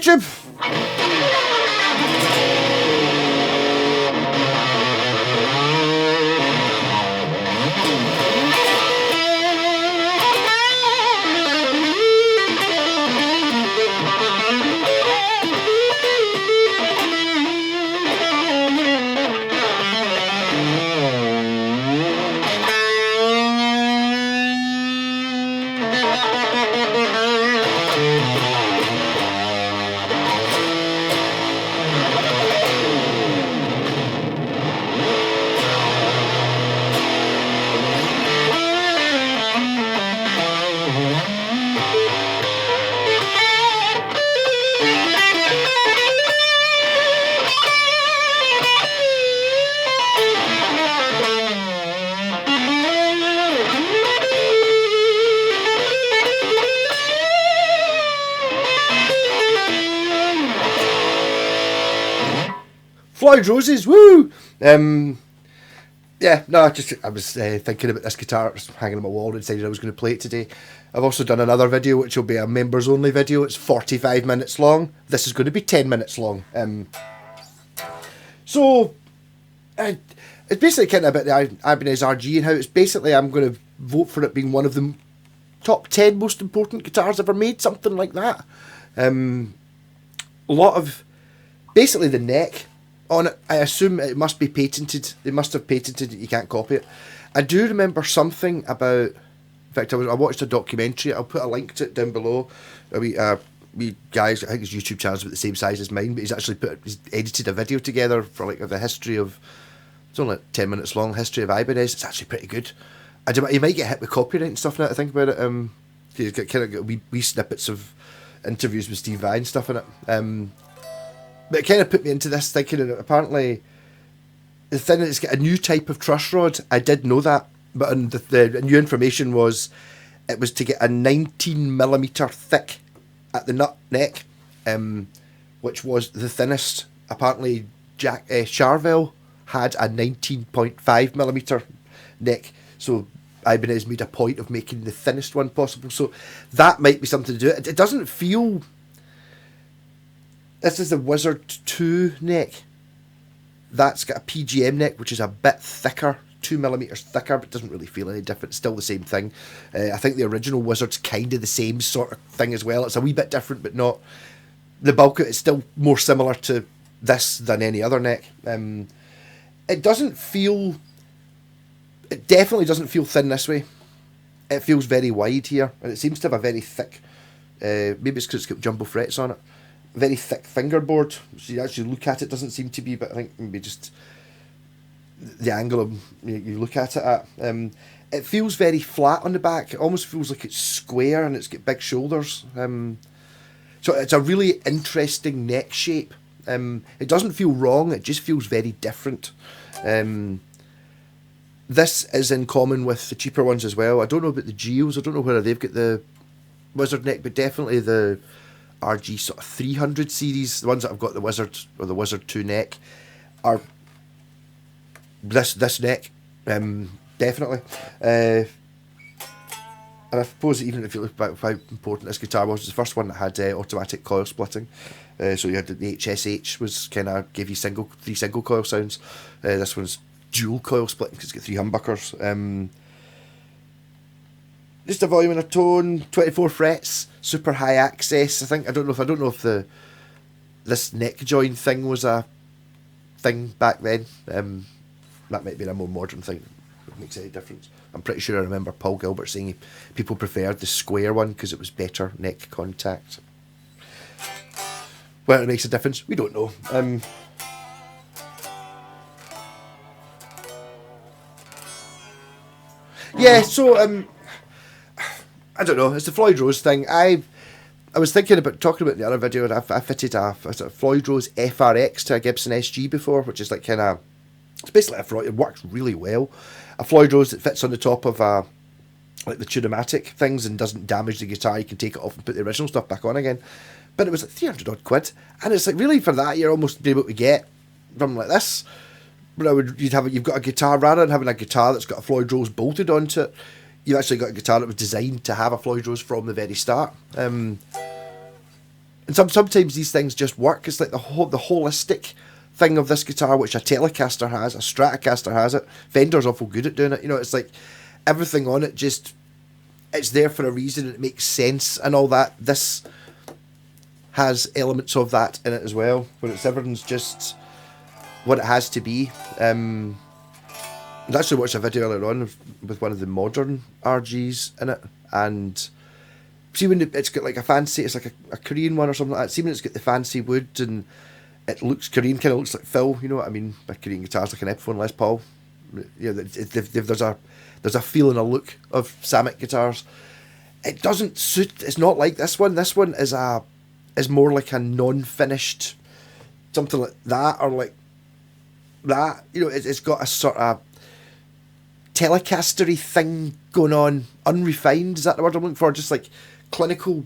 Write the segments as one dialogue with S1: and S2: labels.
S1: YouTube. Floyd Roses, woo! Yeah, no, I was thinking about this guitar. It was hanging on my wall and decided I was going to play it today. I've also done another video which will be a members only video. It's 45 minutes long. This is going to be 10 minutes long. So it's basically kind of about the Ibanez RG and how it's basically I'm going to vote for it being one of the top 10 most important guitars ever made, something like that. A lot of basically the neck on it, I assume it must be patented. They must have patented it, you can't copy it. I do remember something about, in fact I watched a documentary, I'll put a link to it down below. We guys, I think his YouTube channel's about the same size as mine, but he's edited a video together for like the history of, it's only like 10 minutes long, history of Ibanez. It's actually pretty good. He might get hit with copyright and stuff now to think about it. He's got kind of wee snippets of interviews with Steve Vai and stuff in it. But it kind of put me into this thinking that apparently the thing is it's got a new type of truss rod. I did know that, but the new information was it was to get a 19mm thick at the nut neck, which was the thinnest. Apparently Charvel had a 19.5mm neck, so Ibanez made a point of making the thinnest one possible. So that might be something to do. It doesn't feel... This is the Wizard 2 neck. That's got a PGM neck, which is a bit thicker, 2mm thicker, but doesn't really feel any different. Still the same thing. I think the original Wizard's kind of the same sort of thing as well. It's a wee bit different, but not... The bulk of it's still more similar to this than any other neck. It doesn't feel... It definitely doesn't feel thin this way. It feels very wide here, and it seems to have a very thick... maybe it's because it's got jumbo frets on it. Very thick fingerboard. So you actually look at it, doesn't seem to be, but I think maybe just the angle of you look at it at. It feels very flat on the back. It almost feels like it's square and it's got big shoulders. So it's a really interesting neck shape. It doesn't feel wrong, it just feels very different. This is in common with the cheaper ones as well. I don't know about the Geos, I don't know whether they've got the Wizard neck, but definitely the RG sort of 300 series, the ones that have got the Wizard or the Wizard 2 neck, are this neck, definitely. And I suppose even if you look back at how important this guitar was, it was the first one that had automatic coil splitting. So you had the HSH was kind of gave you three single coil sounds. This one's dual coil splitting because it's got 3 humbuckers. Just a volume and a tone, 24 frets, super high access. I don't know if this neck join thing was a thing back then. That might be a more modern thing. It makes any difference. I'm pretty sure I remember Paul Gilbert saying people preferred the square one because it was better neck contact. Whether it makes a difference, we don't know. Yeah, so I don't know. It's the Floyd Rose thing. I was thinking about talking about the other video, and I fitted a Floyd Rose FRX to a Gibson SG before, which is like kind of, it's basically a Floyd. It works really well. A Floyd Rose that fits on the top of like the Tunematic things and doesn't damage the guitar. You can take it off and put the original stuff back on again. But it was like 300 odd quid, and it's like really for that you're almost able to get something like this. But you've got a guitar rather than having a guitar that's got a Floyd Rose bolted onto it. You've actually got a guitar that was designed to have a Floyd Rose from the very start. And sometimes these things just work. It's like the holistic thing of this guitar, which a Telecaster has, a Stratocaster has it. Fender's awful good at doing it. You know, it's like everything on it just, it's there for a reason. It makes sense and all that. This has elements of that in it as well, where it's everything's just what it has to be. I actually watched a video earlier on with one of the modern RGs in it, and see when it's got like a fancy, it's like a Korean one or something like that. See when it's got the fancy wood and it looks Korean, kind of looks like Phil, you know what I mean? By Korean guitars, like an Epiphone Les Paul. You know, there's a feel and a look of Samick guitars. It doesn't suit. It's not like this one. This one is more like a non-finished, something like that, or like that. You know, it's got a sort of Telecaster-y thing going on, unrefined. Is that the word I'm looking for? Just like clinical,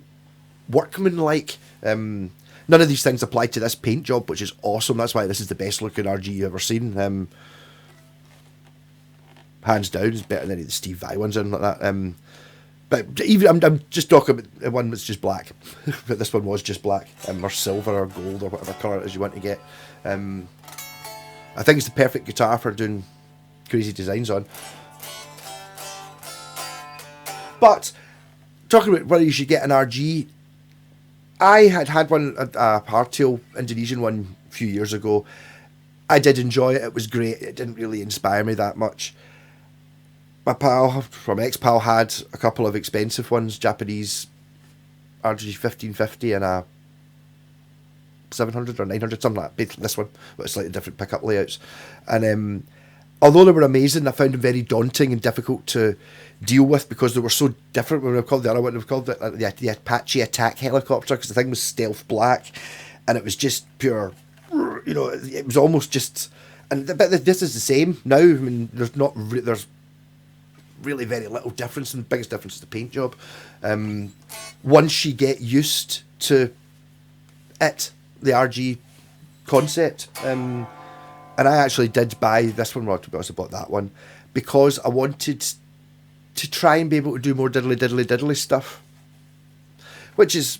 S1: workman-like. None of these things apply to this paint job, which is awesome. That's why this is the best looking RG you've ever seen. Hands down, it's better than any of the Steve Vai ones and like that. But even I'm just talking about the one that's just black, but this one was just black, or silver or gold or whatever colour it is you want to get. I think it's the perfect guitar for doing crazy designs on. But talking about whether you should get an RG, I had one, a hardtail Indonesian one a few years ago. I did enjoy it. It was great. It didn't really inspire me that much. My ex-pal had a couple of expensive ones, Japanese RG 1550 and a 700 or 900, something like that. This one, but slightly different pickup layouts. And although they were amazing, I found them very daunting and difficult to deal with because they were so different. When we called the other one, we called it the Apache Attack Helicopter, because the thing was stealth black, and it was just pure, you know, it was almost just. And but this is the same now. I mean, there's really very little difference, and the biggest difference is the paint job. Once you get used to it, the RG concept, and I actually did buy this one. Well, to be honest, I bought that one because I wanted to try and be able to do more diddly stuff, which is,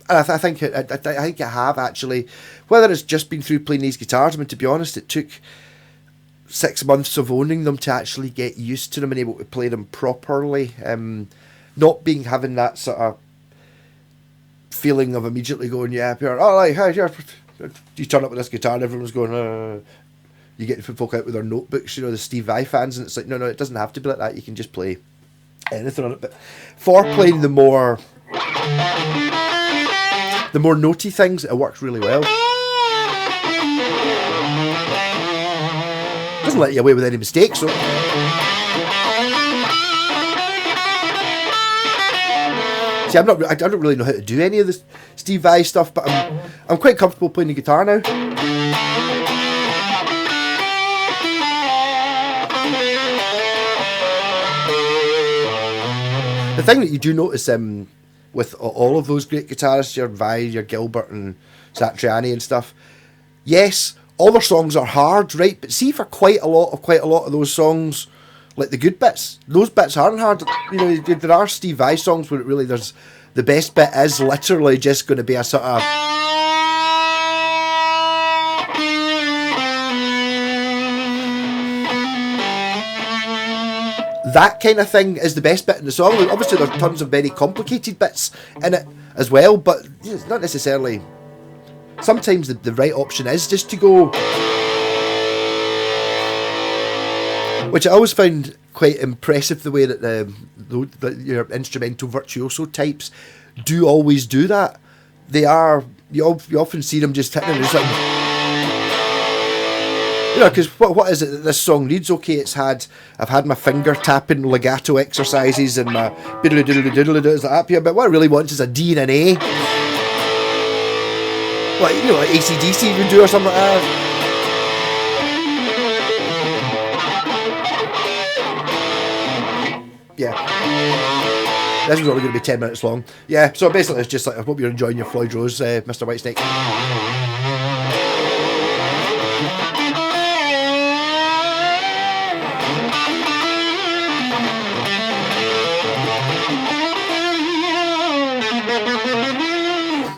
S1: and I think I have actually. Whether it's just been through playing these guitars, I mean, to be honest, it took 6 months of owning them to actually get used to them and able to play them properly. Not having that sort of feeling of immediately going, yeah, pure, oh, like, hi, you turn up with this guitar and everyone's going, you get folk out with their notebooks, you know, the Steve Vai fans, and it's like, no, it doesn't have to be like that. You can just play anything on it. But for playing the more notey things, it works really well. Doesn't let you away with any mistakes, though. See, I don't really know how to do any of this Steve Vai stuff, but I'm quite comfortable playing the guitar now. The thing that you do notice with all of those great guitarists, your Vai, your Gilbert and Satriani and stuff, yes, all their songs are hard, right? But see, for quite a lot of those songs, like the good bits, those bits aren't hard. You know, there are Steve Vai songs where it really the best bit is literally just going to be a sort of that kind of thing is the best bit in the song. Obviously, there's tons of very complicated bits in it as well, but it's not necessarily. Sometimes the right option is just to go, which I always found quite impressive, the way that your instrumental virtuoso types do always do that. They are, you often see them just hitting it, just like, you know, because what is it that this song needs? Okay, I've had my finger tapping legato exercises and my diddly diddly diddly does like that here, but what I really want is a D and an A. Like, you know, like AC/DC would do or something like that. Yeah. This is only going to be 10 minutes long. Yeah, so basically it's just like, I hope you're enjoying your Floyd Rose, Mr. Whitesnake.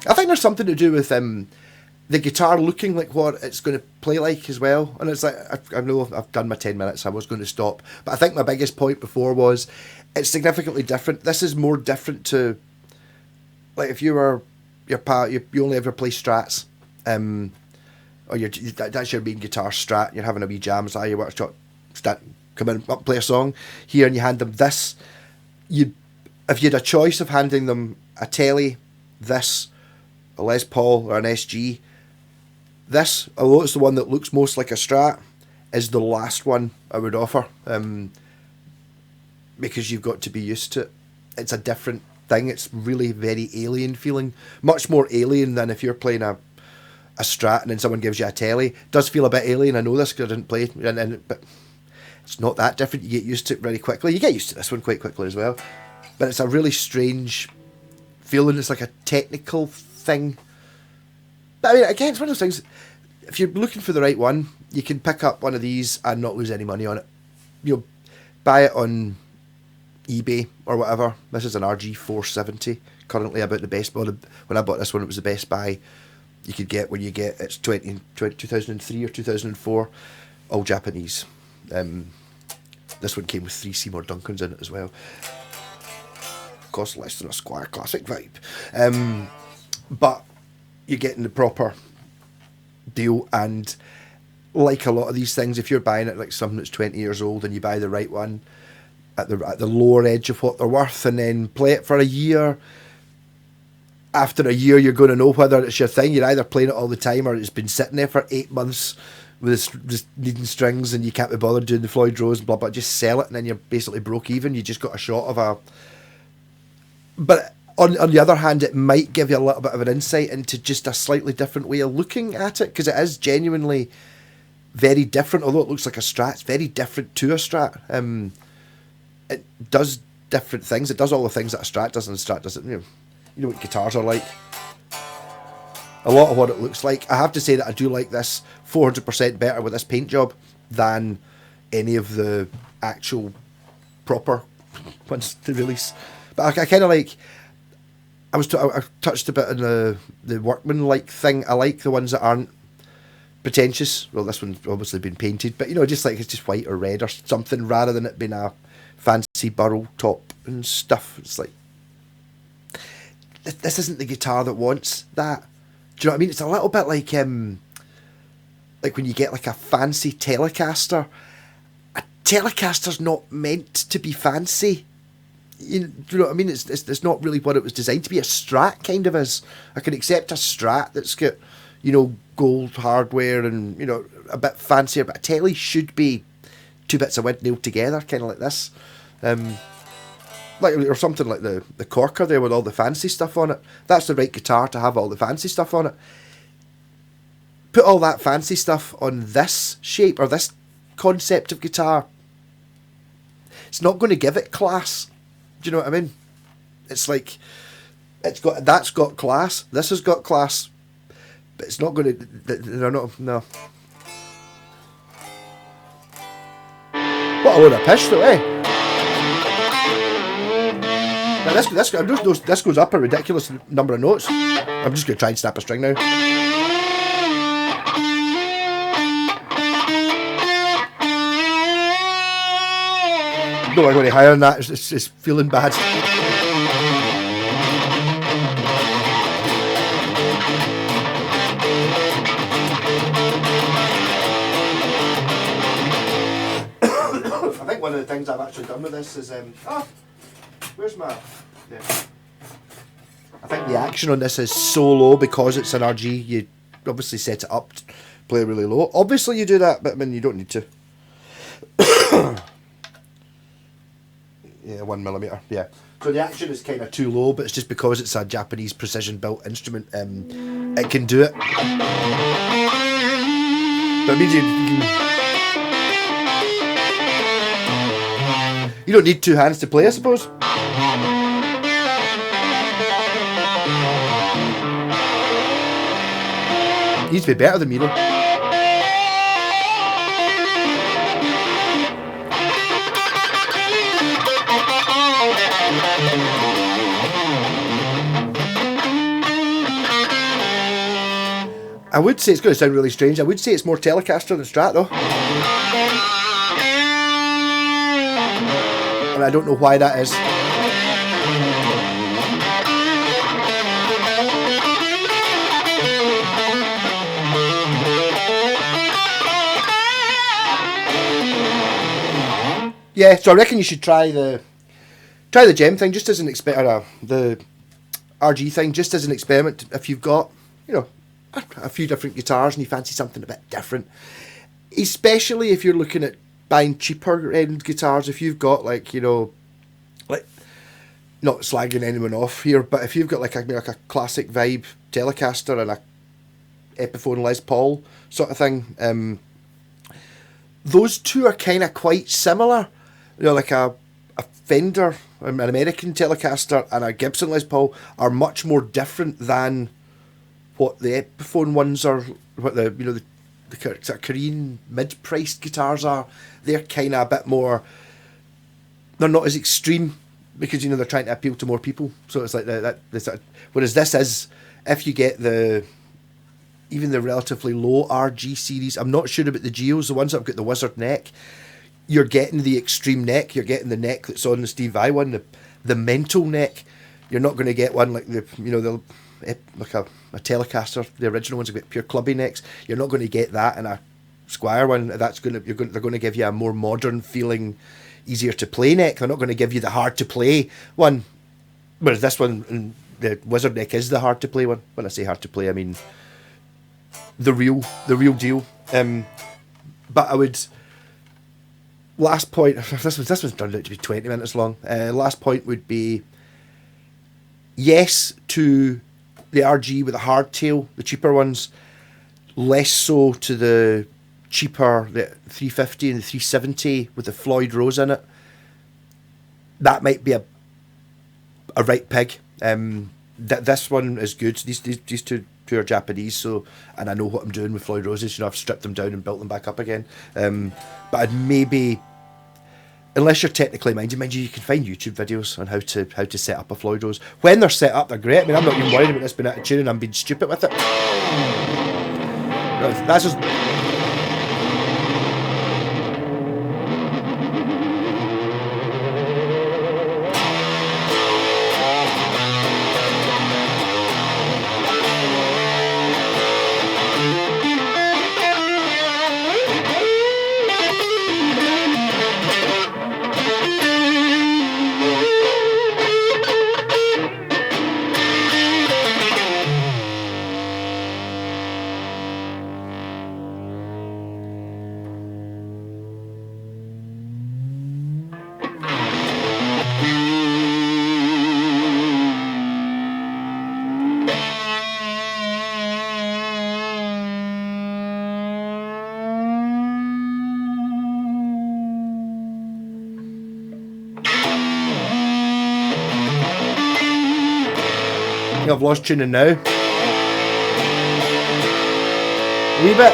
S1: I think there's something to do with the guitar looking like what it's going to play like as well. And it's like, I know I've done my 10 minutes, I was going to stop. But I think my biggest point before was it's significantly different. This is more different to, like, if you were your pa, you only ever play strats, or that's your main guitar strat, you're having a wee jam, so you want to come in, up, play a song here, and you hand them this. If you had a choice of handing them a Telly, this, a Les Paul, or an SG, this, although it's the one that looks most like a Strat, is the last one I would offer, because you've got to be used to it. It's a different thing. It's really very alien feeling, much more alien than if you're playing a Strat and then someone gives you a Telly. It does feel a bit alien. I know this because I didn't play, but it's not that different. You get used to it very quickly. You get used to this one quite quickly as well, but it's a really strange feeling. It's like a technical thing. But I mean, again, it's one of those things. If you're looking for the right one, you can pick up one of these and not lose any money on it. You'll buy it on eBay or whatever. This is an RG470, currently about the best. Well, when I bought this one, it was the best buy you could get when you get it's 2003 or 2004, all Japanese. This one came with 3 Seymour Duncans in it as well. Cost less than a Squire Classic vibe, but you're getting the proper deal. And like a lot of these things, if you're buying it like something that's 20 years old and you buy the right one at the lower edge of what they're worth, and then play it for a year, after a year you're going to know whether it's your thing. You're either playing it all the time or it's been sitting there for 8 months with just needing strings and you can't be bothered doing the Floyd Rose and blah blah. Just sell it and then you're basically broke even. You just got a shot of a. But on the other hand, it might give you a little bit of an insight into just a slightly different way of looking at it, because it is genuinely very different. Although it looks like a Strat, it's very different to a Strat. It does different things. It does all the things that a Strat does, and a Strat doesn't. You know what guitars are like. A lot of what it looks like. I have to say that I do like this 400% better with this paint job than any of the actual proper ones to release. But I kind of like. I touched a bit on the workman-like thing. I like the ones that aren't pretentious. Well, this one's obviously been painted, but just like it's just white or red or something, rather than it being a fancy burl top and stuff. It's like, this isn't the guitar that wants that. Do you know what I mean? It's a little bit like when you get like a fancy Telecaster. A Telecaster's not meant to be fancy. Do you know what I mean? It's not really what it was designed to be. A Strat kind of is. I can accept a Strat that's got, gold hardware and, a bit fancier, but a Telly should be 2 bits of wood nailed together, kind of like this. Or something like the Corker there with all the fancy stuff on it. That's the right guitar to have all the fancy stuff on it. Put all that fancy stuff on this shape or this concept of guitar. It's not going to give it class. Do you know what I mean? It's like that's got class. This has got class, but it's not going to. They're not. No. What a load of pish, though, eh? Now this goes up a ridiculous number of notes. I'm just going to try and snap a string now. No, I'm going higher than that. It's feeling bad. I think one of the things I've actually done with this is where's my? There. I think the action on this is so low because it's an RG. You obviously set it up to play really low. Obviously you do that, but I mean you don't need to. Yeah, 1mm. Yeah. So the action is kind of too low, but it's just because it's a Japanese precision-built instrument. It can do it. But it means you don't need 2 hands to play, I suppose. Needs to be better than me, though. I would say it's going to sound really strange. I would say it's more Telecaster than Strat though. And I don't know why that is. Yeah, so I reckon you should try the gem thing just as an the RG thing just as an experiment. If you've got, you know, a few different guitars and you fancy something a bit different, especially if you're looking at buying cheaper end guitars. If you've got like, you know, like, not slagging anyone off here, but if you've got like a classic vibe Telecaster and a Epiphone Les Paul sort of thing, those two are kind of quite similar. You know, like a Fender, an American Telecaster, and a Gibson Les Paul are much more different than what the Epiphone ones are. What the sort of Korean mid-priced guitars are. They're kind of a bit more. They're not as extreme because, you know, they're trying to appeal to more people. So it's like that. Whereas this is, if you get even the relatively low RG series, I'm not sure about the Geos, the ones that have got the wizard neck. You're getting the extreme neck. You're getting the neck that's on the Steve Vai one, the mental neck. You're not going to get one like like a Telecaster. The original ones have got pure clubby necks. You're not going to get that in a Squier one. They're going to give you a more modern feeling, easier to play neck. They're not going to give you the hard to play one. Whereas this one, the wizard neck is the hard to play one. When I say hard to play, I mean the real deal. But I would. Last point. This one's turned out to be 20 minutes long. Last point would be yes to the RG with a hardtail, the cheaper ones. Less so to the cheaper, the 350 and the 370 with the Floyd Rose in it. That might be a right pig. This one is good. These two are Japanese, so, and I know what I'm doing with Floyd Roses. You know, I've stripped them down and built them back up again. But I'd maybe, unless you're technically minded, you can find YouTube videos on how to set up a Floyd Rose. When they're set up, they're great. I mean, I'm not even worried about this being out of tune and I'm being stupid with it. That's just. I've lost tuning now. A wee bit.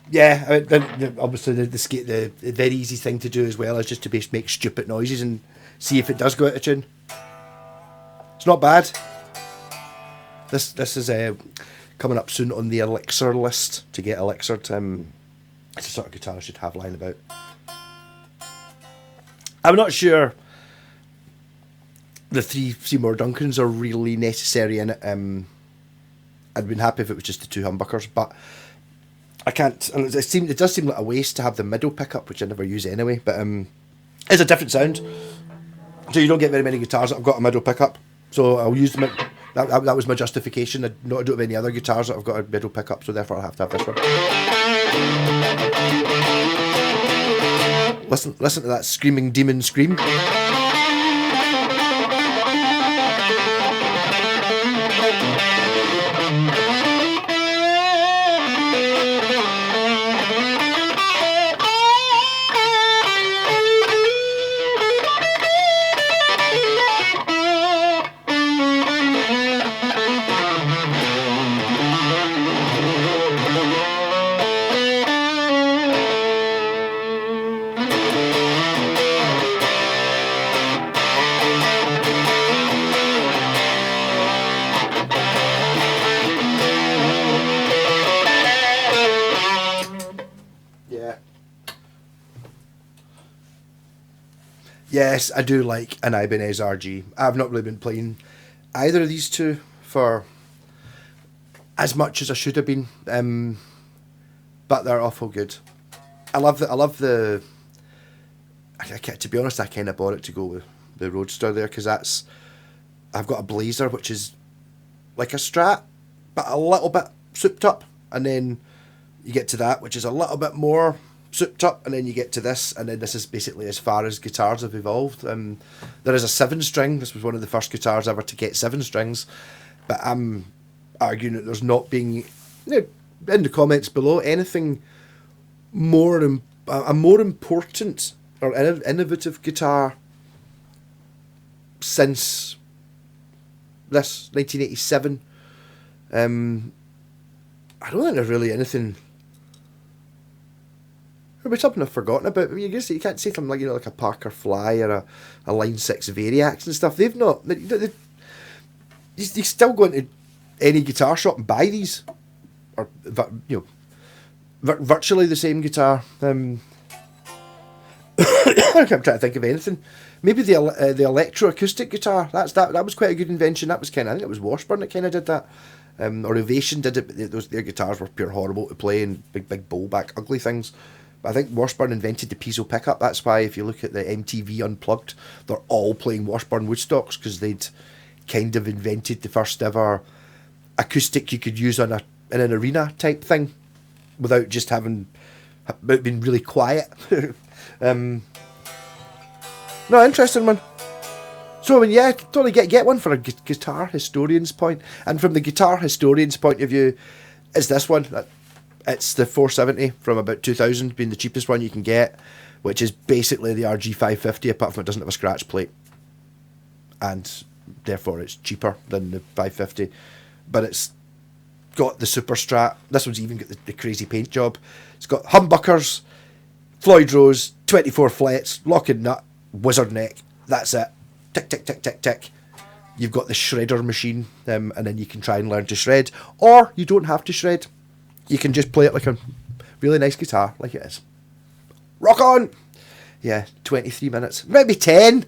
S1: Yeah, I mean, obviously the very easy thing to do as well is just to make stupid noises and see if it does go out of tune. It's not bad. This is coming up soon on the Elixir list to get Elixired. It's a sort of guitar I should have lying about. I'm not sure the 3 Seymour Duncans are really necessary in it. I'd been happy if it was just the 2 humbuckers, but I can't. And it does seem like a waste to have the middle pickup, which I never use anyway. But it's a different sound, so you don't get very many guitars that have got a middle pickup. So I'll use them. That was my justification. I don't have any other guitars that have got a middle pickup, so therefore I'll have to have this one. Listen to that screaming demon scream. Yes, I do like an Ibanez RG. I've not really been playing either of these two for as much as I should have been, but they're awful good. I love the. I love the. To be honest, I kind of bought it to go with the Roadster there because that's. I've got a Blazer which is like a Strat, but a little bit souped up, and then you get to that which is a little bit more souped up, and then you get to this, and then this is basically as far as guitars have evolved. There is a 7-string. This was one of the first guitars ever to get 7 strings, but I'm arguing that there's not being, in the comments below, anything more a more important or innovative guitar since this 1987. I don't think there's really anything. There'll be something I've forgotten about. I mean, you can't say something like a Parker Fly or a Line 6 Variax and stuff. They've not. You still go into any guitar shop and buy these, or virtually the same guitar. I'm trying to think of anything. Maybe the electroacoustic guitar. That was quite a good invention. That was I think it was Washburn that kind of did that. Or Ovation did it, but their guitars were pure horrible to play and big bowl back ugly things. But I think Washburn invented the piezo pickup. That's why if you look at the MTV Unplugged, they're all playing Washburn Woodstocks because they'd kind of invented the first ever acoustic you could use in an arena type thing without just having been really quiet. No, interesting one. So, I mean, yeah, totally get one for a guitar historian's point. And from the guitar historian's point of view, is this one. It's the 470 from about 2000 being the cheapest one you can get, which is basically the RG550, apart from it doesn't have a scratch plate. And therefore it's cheaper than the 550. But it's got the Super Strat. This one's even got the crazy paint job. It's got humbuckers, Floyd Rose, 24 flats, lock and nut, wizard neck. That's it. Tick, tick, tick, tick, tick. You've got the shredder machine, and then you can try and learn to shred. Or you don't have to shred. You can just play it like a really nice guitar, like it is. Rock on! Yeah, 23 minutes. Maybe 10.